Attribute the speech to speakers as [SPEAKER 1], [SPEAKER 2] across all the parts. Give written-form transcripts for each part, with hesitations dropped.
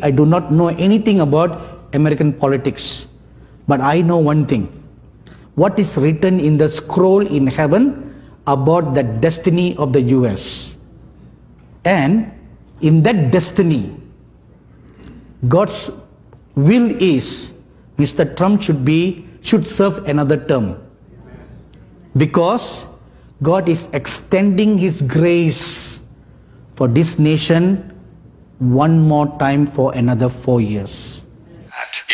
[SPEAKER 1] I do not know anything about American politics, but I know one thing. What is written in the scroll in heaven about the destiny of the US. And in that destiny, God's will is Mr. Trump should serve another term. Because God is extending His grace for this nation one more time for another 4 years.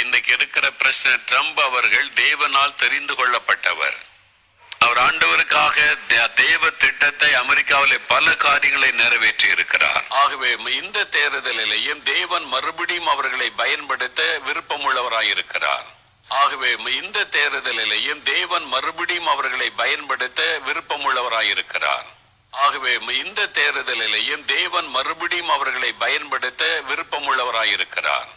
[SPEAKER 2] இன்னைக்கு இருக்கிற president Trump அவர்கள் தேவனால் தெரிந்து கொள்ளப்பட்டவர். அவர் ஆண்டவருக்காக தேவ திட்டத்தை அமெரிக்காவிலே பல காரியங்களை நிறைவேற்றி இருக்கிறார். ஆகவே இந்த தேர்தலிலேயும் தேவன் மறுபடியும் அவர்களை பயன்படுத்த விருப்பமுள்ளவராயிருக்கிறார். ஆகவே இந்த தேர்தலிலேயும் தேவன் மறுபடியும் அவர்களை பயன்படுத்த விருப்பமுள்ளவராயிருக்கிறார். ஆகவே இந்த தேர்தலிலேயும் தேவன் மறுபடியும் அவர்களை பயன்படுத்த விருப்பமுள்ளவராயிருக்கிறார்.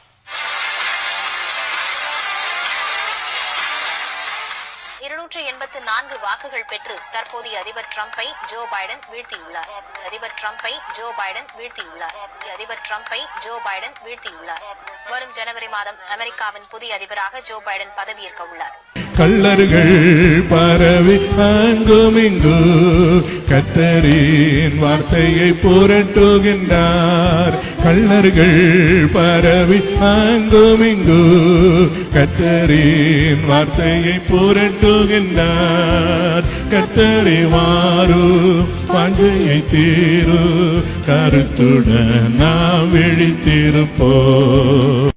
[SPEAKER 3] வாக்குகள் பெற்று தற்போதைய அதிபர் ட்ரம்பை ஜோ பைடன் வீழ்த்தியுள்ளார். வரும் ஜனவரி மாதம் அமெரிக்காவின் புதிய அதிபராக ஜோ பைடன் பதவியேற்க உள்ளார்.
[SPEAKER 4] கள்ளர்கள் பரவி அங்குமிங்கு கர்த்தரின் வார்த்தையை புரட்டுகின்றார். கள்ளர்கள் பரவி அங்குமிங்கு கர்த்தரின் வார்த்தையை புரட்டுகின்றார். கர்த்தரை வாரு வாஞ்சையை தீரு கருத்துடன் நாம் விழித்திருப்போம்.